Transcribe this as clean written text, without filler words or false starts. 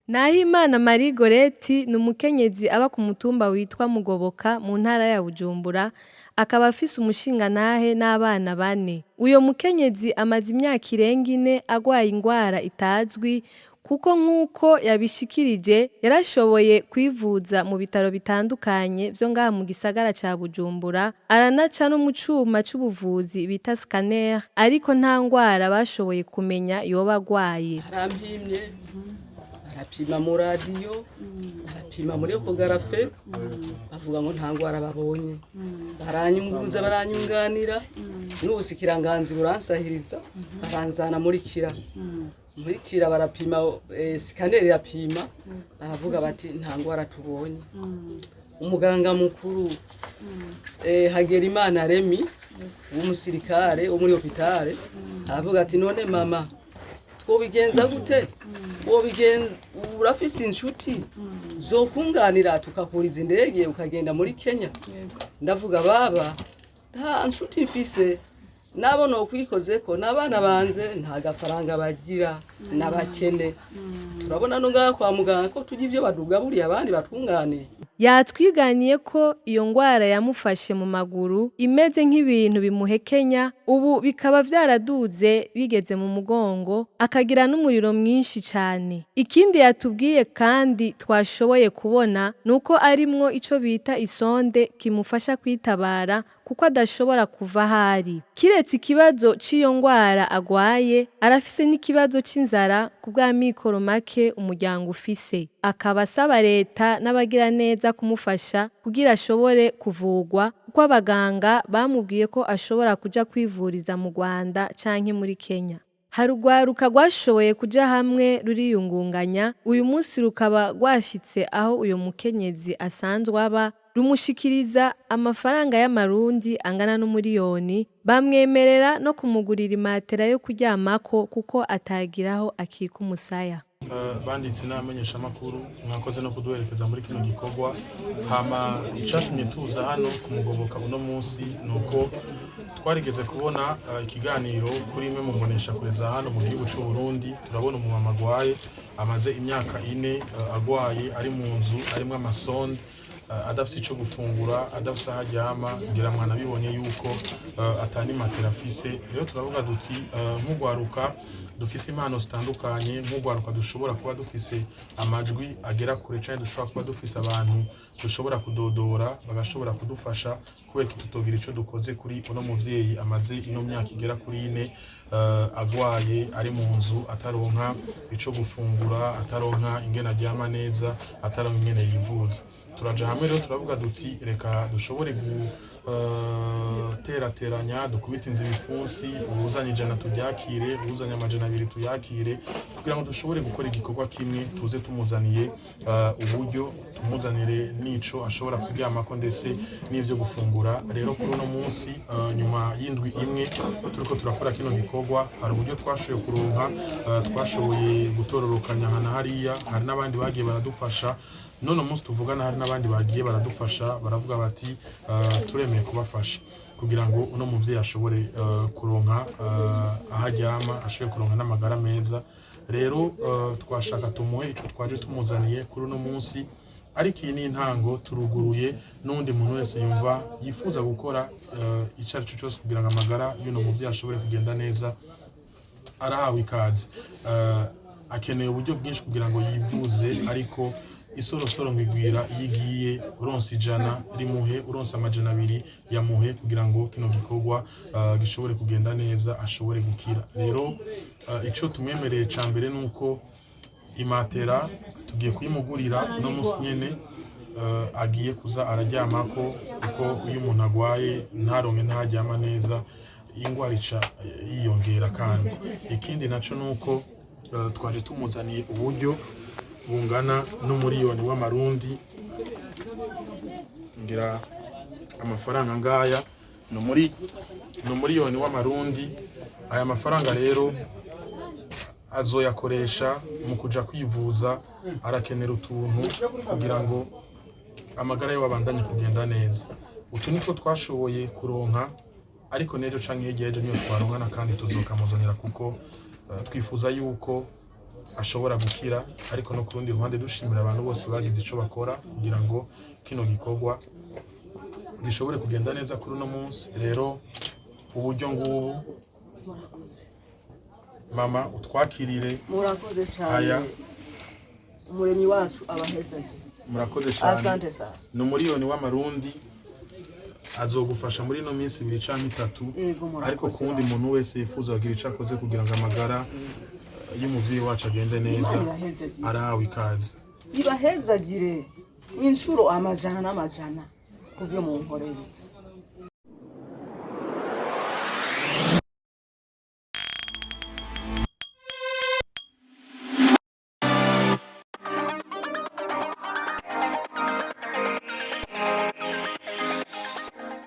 Nahimana Marie Goreti ni umukenyezi aba ku mutumba witwa Mugoboka mu ntara ya Bujumbura, akaba afise umushingantahe n'abana 4. Uyo mukenyezi amaze imyaka irenga 4 agwaye ingwara itazwi, kuko nk'uko yabishikirije yarashoboye kwivuza mu bitaro bitandukanye vyo ngaha mu gisagara ca Bujumbura, aranaca no mu cuma c'ubuvuzi bita scanner, ariko nta ngwara bashoboye kumenya yoba agwaye. Arampimye, arapima mu radiyo, arapima muri ekogarafe, bavuga ngo nta ngwara babonye. Baranyunguruza baranyunganira, n'ubusikiranganzi buransahiriza, baranzana muri kira. Muri kira barapima, scanner irapima, baravuga bati nta ngwara tubonye. Umuganga mukuru Hagerimana Remi w'umusirikare wo muri hopitale aravuga ati none mama twobigenza gute? Wobigenza urafise inshuti zo kunganira tukakuriza indege ukagenda muri Kenya? Ndavuga baba nta nshuti mfise, nabo no kwikozeko n'abana banze nta gafaranga bagira n'abakene. Turabona no ngaha kwa muganga ko tugira ivyo badugaburiye abandi batunganiye. Yatwiganiye ko iyo ngwara yamufashe mu maguru imeze nk'ibintu bimuhekenya, ubu bikaba vyaraduze bigeze mu mugongo, akagira n'umuriro mwinshi cane. Ikindi yatubwiye kandi twashoboye kubona nuko arimwo ico bita isonde kimufasha kwitabara kuko adashobora kuva ahari. Kiretse ikibazo c'iyo ngwara agwaye, arafise n'ikibazo c'inzara ku bwa mikoro make umuryango ufise. Akaba asaba leta n'abagira neza kumufasha kugira ashobore kuvugwa, kuko abaganga bamubwiye ko ashobora kuja kwivuriza mu Rwanda canke muri Kenya. Hari urwaruka rwashoboye kuja hamwe ruriyungunganya, uyu munsi rukaba rwashitse aho uyo mukenyezi asanzwe aba, rumushikiriza amafaranga y'amarundi angana n'umuriyoni, bamwemerera no kumugurira imatera yo kuryamako kuko atagiraho akika umusaya. Banditse n'amenyesha makuru mwakoze no kuduherekeza muri kino gikorwa. Hama icatumye tuza hano kumugoboka uno munsi nuko twarigeze kubona ikiganiro kuri imwe mu mbonesha kureza hano mu gihugu c'u Burundi. Turabona umumama agwaye amaze imyaka 4 agwaye, ari mu nzu arimwo amasonde, adafise ico gufungura, adafise aharyama, ngira mwana bibonye yuko atani matera afise. Rero turavuga duti nk'ugwaruka dufise impano zitandukanye, nk'ugwaruka dushobora kuba dufise amajwi agera kure cyane, dushobora kuba dufise abantu dushobora kudodora bagashobora kudufasha, kubera tutogira ico dukoze kuri uno muvyeyi amaze ino myaka igera kuri 4 agwaye, ari mu nzu ataronka ico gufungura, ataronka ingene aryama neza, ataronka ingene yivuza. Turaja hamwe rero turavuga duti reka dushobore terateranya, dukubita inzu ibipfunsi, ubuzanye 100 turyakire, ubuzanye 200 tuyakire, kugira ngo dushobore gukora igikorwa kimwe, tuze tumuzaniye uburyo, tumuzanire nico ashobora kuryamako ndetse n'ivyo gufungura. Rero kuri uno munsi nyuma y'indwi imwe turiko turakora kino gikorwa, hari uburyo twashoboye kuronka, twashoboye gutororokanya hana hariya, hari n'abandi bagiye baradufasha. None umunsi tuvugana hari n'abandi bagiye baradufasha, baravuga bati turemeye kubafasha kugira ngo uno muvyeyi ashobore kuronka aharyama, ashobore kuronka n'amagara meza. Rero twashaka tumuhe ico twaje tumuzaniye kuri uno munsi, ariko iyi ni intango. Turuguruye n'undi muntu wese yumva yifuza gukora icari cyo cyose kugira ngo amagara y'uno muvyeyi ashobore kugenda neza, arahawe ikaze. Akeneye uburyo bwinshi kugira ngo yivuze, ariko isorosoro ngwigwira yigiye uronse 100 rimuhe, uronse 200 yamuhe, kugira ngo kino gikorwa gishobore kugenda neza, ashobore gukira. Rero ico tumwemereye ca mbere nuko imatera tugiye kuyimugurira no munsi nyene, agiye kuza araryamako, kuko uyu umuntu agwaye ntaronke ntaryama neza, ingwara ica yiyongera. Kandi ikindi naco nuko twaje tumuzaniye uburyo bungana n'umuriyoni w'amarundi, ngira amafaranga ngaya n'umuriyoni w'amarundi. Aya mafaranga rero azoyakoresha mu kuja kwivuza, arakenera utuntu kugira ngo amagara yo abandanye kugenda neza. Utu nitwo twashoboye kuronka, ariko nejo canke hirya y'ejo niyo twaronkana kandi tuzokamuzanira, kuko twifuza yuko ashobora gukira, ariko no ku rundi ruhande dushimira abantu bose bagize ico bakora kugira ngo kino gikorwa gishobore kugenda neza kuri uno munsi. Rero uburyo ngubu mama utwakirire. Murakoze cyane. Aya Umuremyi wacu abaheza. Murakoze cyane. Asante sana. Ni umuriyoni w'amarundi azogufasha muri no minsi 2 canke 3, ariko kundi muntu wese yifuza kugira ico akoze kugira ngo amagara y'umuvyeyi wacu agende neza arahawe ikaze. Ibahezagire inshuro amajana n'amajana kuvyo mu nkoreye.